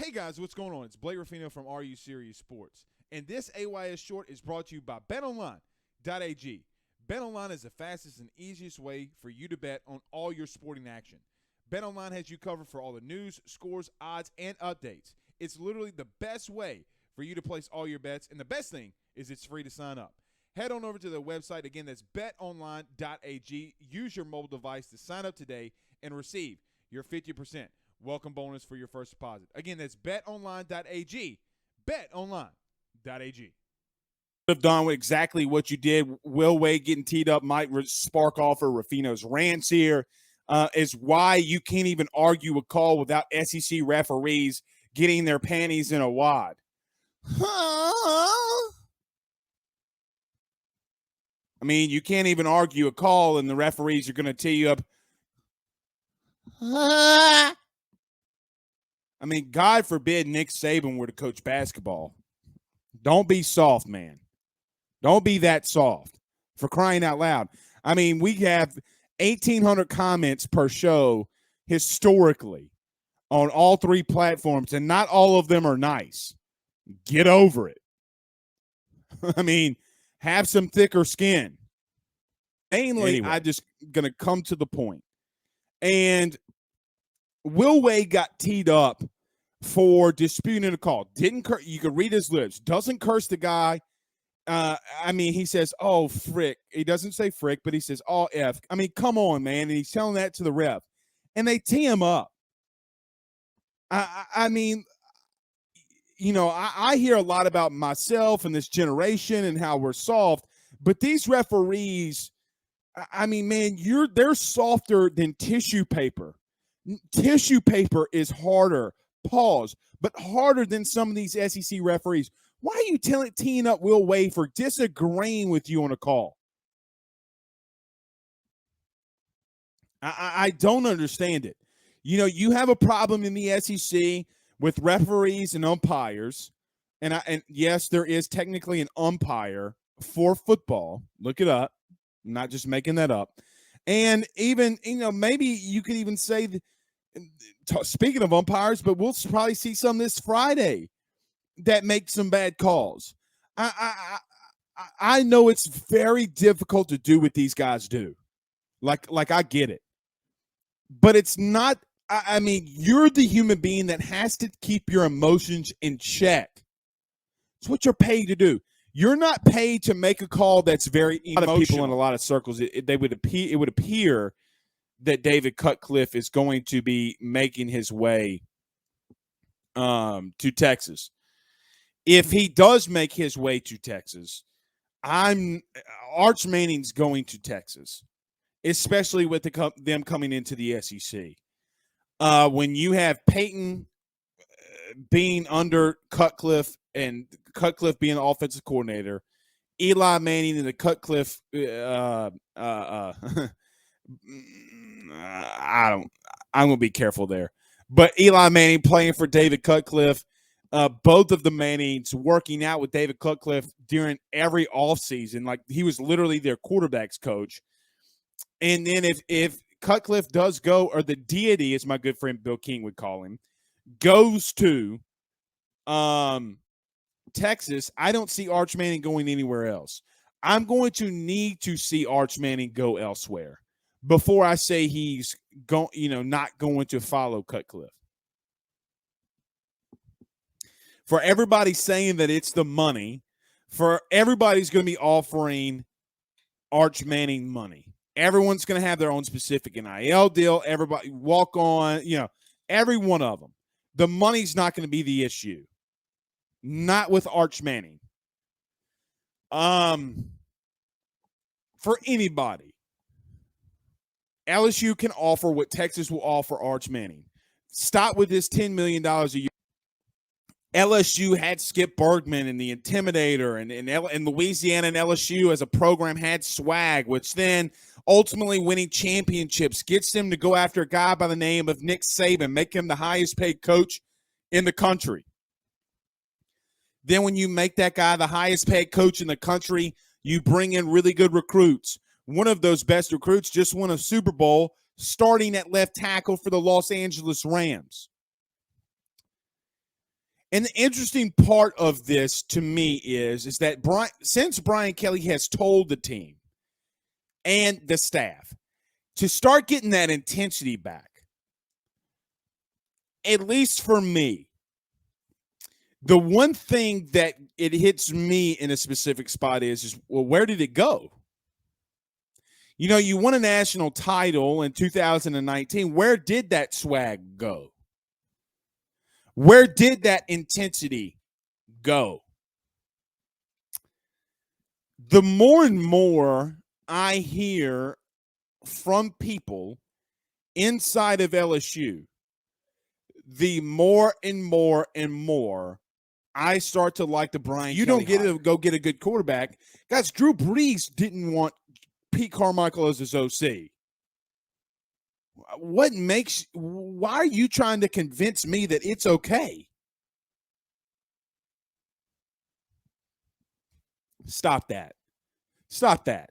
Hey guys, what's going on? It's Blake Ruffino from Are You Serious Sports. And this AYS short is brought to you by BetOnline.ag. BetOnline is the fastest and easiest way for you to bet on all your sporting action. BetOnline has you covered for all the news, scores, odds, and updates. It's literally the best way for you to place all your bets, and the best thing is it's free to sign up. Head on over to their website. Again, that's betonline.ag. Use your mobile device to sign up today and receive your 50% welcome bonus for your first deposit. Again, that's betonline.ag. Betonline.ag. Have done with exactly what you did. Will Wade getting teed up might spark off for Ruffino's rants here. Is why you can't even argue a call without SEC referees getting their panties in a wad. I mean, you can't even argue a call, and the referees are going to tee you up. I mean, God forbid Nick Saban were to coach basketball. Don't be soft, man. Don't be that soft, for crying out loud. I mean, we have 1,800 comments per show historically on all three platforms, and not all of them are nice. Get over it. I mean, have some thicker skin. Mainly, Anyway. I just going to come to the point. And Will Wade got teed up for disputing a call. You could read his lips. Doesn't curse the guy. I mean, he says, "Oh, frick." He doesn't say frick, but he says, "Oh, F." I mean, come on, man. And he's telling that to the ref. And they tee him up. I mean, you know, I hear a lot about myself and this generation and how we're soft, but these referees, I mean, man, they're softer than tissue paper. Tissue paper is harder, but harder than some of these SEC referees. Why are you teeing up Will Wade for disagreeing with you on a call? I don't understand it. You know, you have a problem in the SEC with referees and umpires. And yes, there is technically an umpire for football. Look it up. I'm not just making that up. And even, you know, maybe you could even say that, speaking of umpires, but we'll probably see some this Friday that make some bad calls. I know it's very difficult to do what these guys do. Like I get it. But it's not, I mean, you're the human being that has to keep your emotions in check. It's what you're paid to do. You're not paid to make a call that's very emotional. A lot of people in a lot of circles, it would appear that David Cutcliffe is going to be making his way to Texas. If he does make his way to Texas, Arch Manning's going to Texas, especially with them coming into the SEC. When you have Peyton being under Cutcliffe and Cutcliffe being the offensive coordinator, Eli Manning and the Cutcliffe, I'm going to be careful there. But Eli Manning playing for David Cutcliffe, both of the Mannings working out with David Cutcliffe during every offseason. Like, he was literally their quarterback's coach. And then if Cutcliffe does go, or the deity, as my good friend Bill King would call him, goes to Texas, I don't see Arch Manning going anywhere else. I'm going to need to see Arch Manning go elsewhere before I say he's not going to follow Cutcliffe. For everybody saying that it's the money, for everybody's going to be offering Arch Manning money. Everyone's going to have their own specific NIL deal. Everybody walk on, every one of them. The money's not going to be the issue. Not with Arch Manning. For anybody, LSU can offer what Texas will offer Arch Manning. Stop with this $10 million a year. LSU had Skip Bergman and the Intimidator, and Louisiana and LSU as a program had swag, which then ultimately winning championships gets them to go after a guy by the name of Nick Saban, make him the highest paid coach in the country. Then when you make that guy the highest paid coach in the country, you bring in really good recruits. One of those best recruits just won a Super Bowl starting at left tackle for the Los Angeles Rams. And the interesting part of this to me is that since Brian Kelly has told the team and the staff to start getting that intensity back, at least for me, the one thing that it hits me in a specific spot is well, where did it go? You know, you won a national title in 2019. Where did that swag go? Where did that intensity go? The more and more I hear from people inside of LSU, the more and more and more I start to like the Brian Kelly. You don't get to go get a good quarterback. Guys, Drew Brees didn't want Pete Carmichael as his OC. Why are you trying to convince me that it's okay? Stop that. Stop that.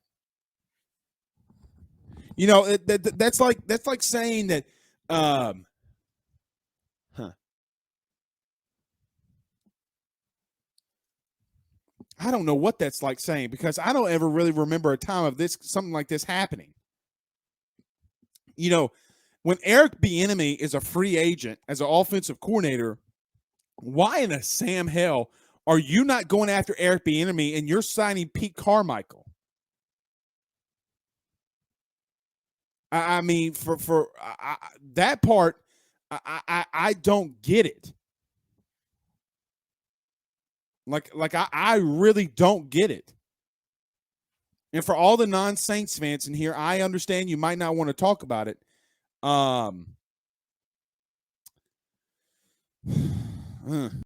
You know, that's like saying that I don't know what that's like saying, because I don't ever really remember a time of something like this happening. You know, when Eric Bieniemy is a free agent as an offensive coordinator, why in a Sam hell are you not going after Eric Bieniemy and you're signing Pete Carmichael? I mean, for that part, I don't get it. Like I really don't get it. And for all the non-Saints fans in here, I understand you might not want to talk about it.